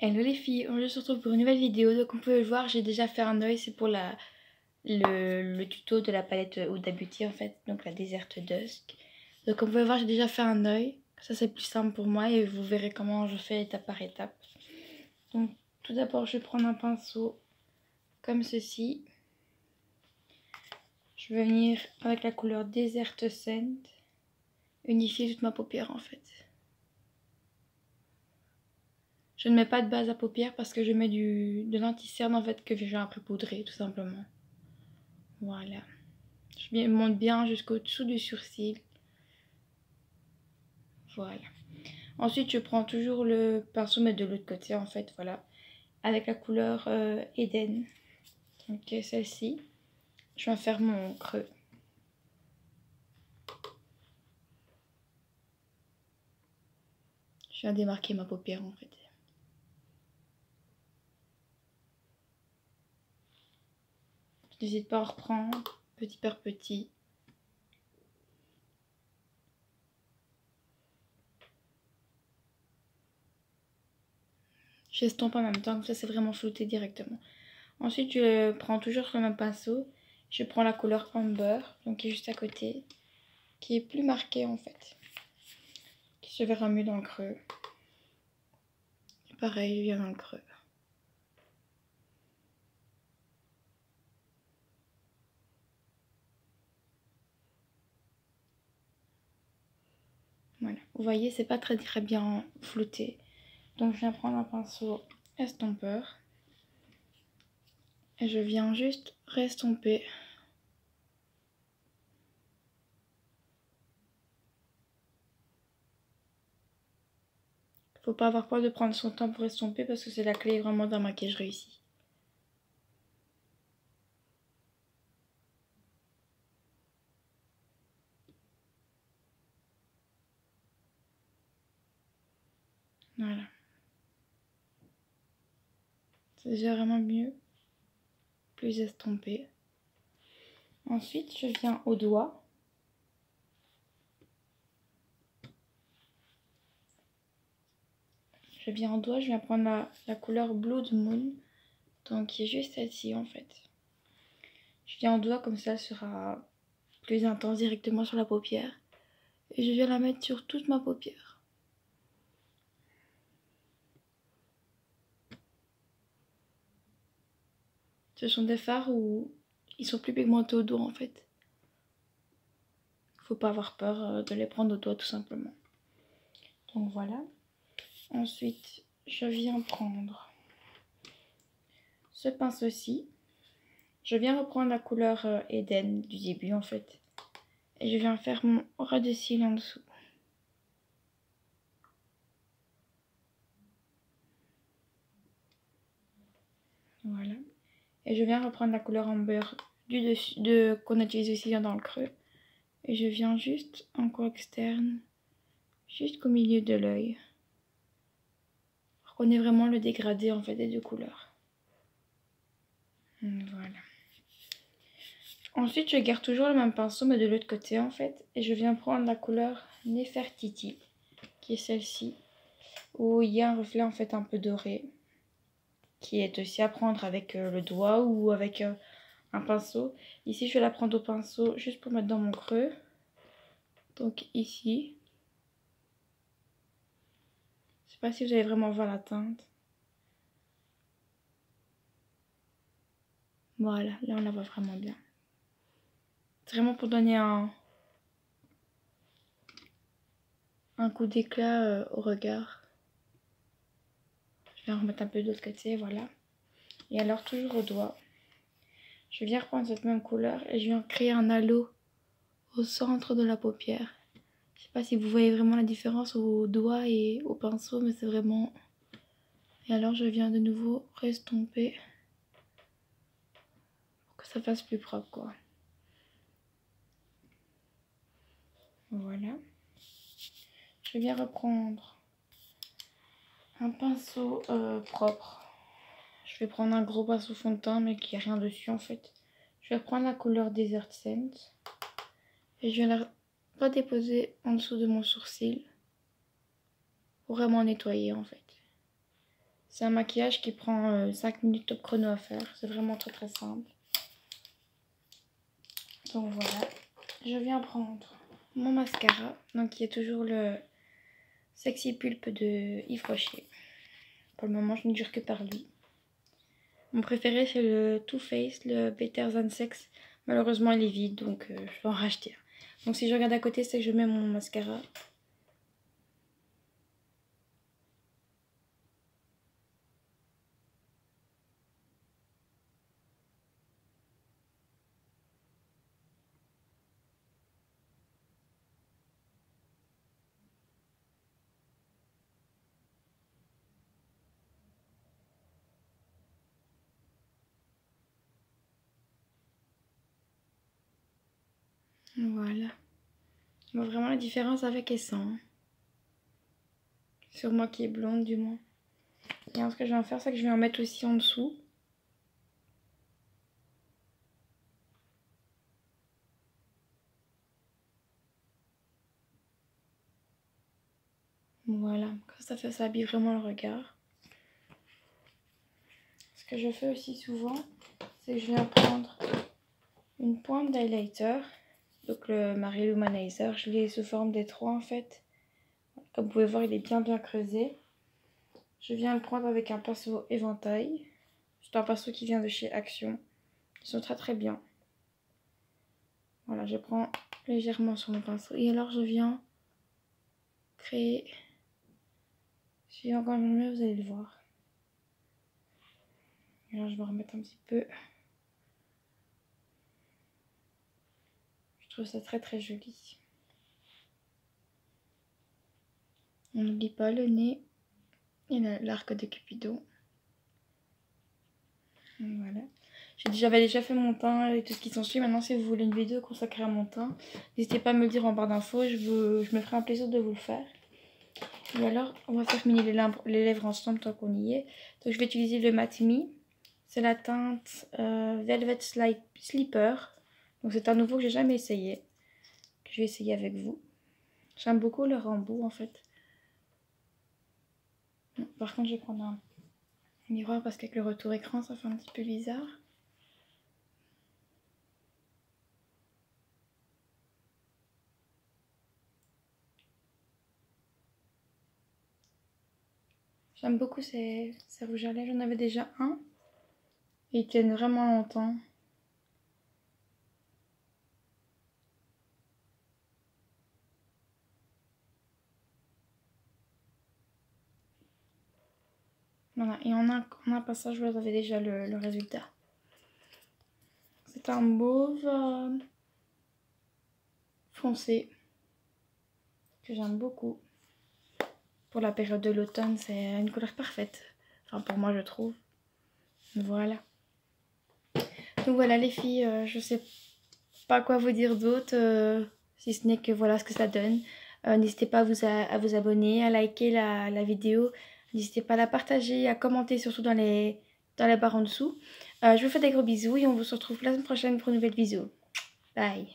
Hello les filles, on se retrouve pour une nouvelle vidéo. Donc on peut le voir, j'ai déjà fait un œil, c'est pour le tuto de la palette Huda Beauty en fait, donc la Desert Dusk. Donc on peut le voir, j'ai déjà fait un œil, ça c'est plus simple pour moi et vous verrez comment je fais étape par étape. Donc tout d'abord je vais prendre un pinceau comme ceci. Je vais venir avec la couleur Desert Scent unifier toute ma paupière en fait. Je ne mets pas de base à paupières parce que je mets de l'anti-cerne en fait que j'ai un peu poudré tout simplement. Voilà. Je monte bien jusqu'au dessous du sourcil. Voilà. Ensuite je prends toujours le pinceau mais de l'autre côté en fait. Voilà. Avec la couleur Eden. Donc celle-ci. Je vais faire mon creux. Je viens démarquer ma paupière en fait. N'hésite pas à reprendre petit par petit. J'estompe en même temps, comme ça c'est vraiment flouté directement. Ensuite je prends toujours le même pinceau. Je prends la couleur Amber, donc qui est juste à côté, qui est plus marquée en fait. Qui se verra mieux dans le creux. Et pareil, je viens dans le creux. Voilà, vous voyez, c'est pas très bien flouté. Donc je viens prendre un pinceau estompeur. Et je viens juste restomper. Faut pas avoir peur de prendre son temps pour estomper parce que c'est la clé vraiment d'un maquillage réussi. Voilà. C'est déjà vraiment mieux. Plus estompé. Ensuite, je viens au doigt. Je viens au doigt, je viens prendre la couleur Blood Moon. Donc qui est juste celle-ci en fait. Je viens au doigt comme ça, elle sera plus intense directement sur la paupière. Et je viens la mettre sur toute ma paupière. Ce sont des fards où ils sont plus pigmentés au doigt en fait. Faut pas avoir peur de les prendre au doigt tout simplement. Donc voilà. Ensuite, je viens prendre ce pinceau-ci. Je viens reprendre la couleur Eden du début en fait. Et je viens faire mon ras de cils en dessous. Voilà. Et je viens reprendre la couleur Amber du dessus qu'on utilise aussi dans le creux. Et je viens juste en coin externe, jusqu'au milieu de l'œil. Reconnaît vraiment le dégradé en fait des deux couleurs. Voilà. Ensuite je garde toujours le même pinceau mais de l'autre côté en fait. Et je viens prendre la couleur Nefertiti, qui est celle-ci, où il y a un reflet en fait un peu doré, qui est aussi à prendre avec le doigt ou avec un pinceau. Ici je vais la prendre au pinceau juste pour mettre dans mon creux. Donc ici. Je sais pas si vous allez vraiment voir la teinte. Voilà, là on la voit vraiment bien. C'est vraiment pour donner un coup d'éclat au regard. Je vais en remettre un peu de l'autre côté, voilà. Et alors toujours au doigt. Je viens reprendre cette même couleur et je viens créer un halo au centre de la paupière. Je sais pas si vous voyez vraiment la différence au doigt et au pinceau, mais c'est vraiment... Et alors je viens de nouveau restomper pour que ça fasse plus propre quoi. Voilà. Je viens reprendre un pinceau propre. Je vais prendre un gros pinceau fond de teint mais qui a rien dessus en fait. Je vais prendre la couleur Desert Scent et je vais la redéposer en dessous de mon sourcil pour vraiment nettoyer en fait. C'est un maquillage qui prend 5 minutes top chrono à faire. C'est vraiment très très simple. Donc voilà. Je viens prendre mon mascara. Donc qui est toujours le Sexy Pulp de Yves Rocher. Pour le moment je ne jure que par lui. Mon préféré c'est le Too Faced, le Better Than Sex. Malheureusement il est vide donc je vais en racheter un. Donc si je regarde à côté c'est que je mets mon mascara. Voilà. On voit vraiment la différence avec et sans. Sur moi qui est blonde du moins. Et alors ce que je vais en faire c'est que je vais en mettre aussi en dessous. Voilà, comme ça habille vraiment le regard. Ce que je fais aussi souvent, c'est que je viens prendre une pointe d'highlighter. Donc le Mary Lou Manizer, je l'ai sous forme d'étroit en fait. Comme vous pouvez voir, il est bien creusé. Je viens le prendre avec un pinceau éventail. C'est un pinceau qui vient de chez Action. Ils sont très très bien. Voilà, je prends légèrement sur mon pinceau. Et alors je viens créer... Si j'ai encore mieux, vous allez le voir. Et alors je vais remettre un petit peu. Je trouve ça très très joli. On n'oublie pas le nez et l'arc de Cupidon. Voilà. J'avais déjà fait mon teint et tout ce qui s'ensuit. Maintenant, si vous voulez une vidéo consacrée à mon teint, n'hésitez pas à me le dire en barre d'infos. Je me ferai un plaisir de vous le faire. Et alors, on va faire terminer les lèvres ensemble tant qu'on y est. Donc, je vais utiliser le Matte Me. C'est la teinte Velvet Sleeper. Donc, c'est un nouveau que j'ai jamais essayé. Que je vais essayer avec vous. J'aime beaucoup le rembout en fait. Par contre, je vais prendre un miroir parce qu'avec le retour écran, ça fait un petit peu bizarre. J'aime beaucoup ces rouges à lèvres. J'en avais déjà un. Et ils tiennent vraiment longtemps. Voilà. Et en un passage, vous avez déjà le résultat. C'est un mauve foncé. Que j'aime beaucoup. Pour la période de l'automne, c'est une couleur parfaite. Enfin, pour moi, je trouve. Voilà. Donc voilà les filles, je sais pas quoi vous dire d'autre, si ce n'est que voilà ce que ça donne. N'hésitez pas à vous abonner, à liker la vidéo. N'hésitez pas à la partager, à commenter surtout dans les barres en dessous. Je vous fais des gros bisous et on se retrouve la semaine prochaine pour une nouvelle vidéo. Bye.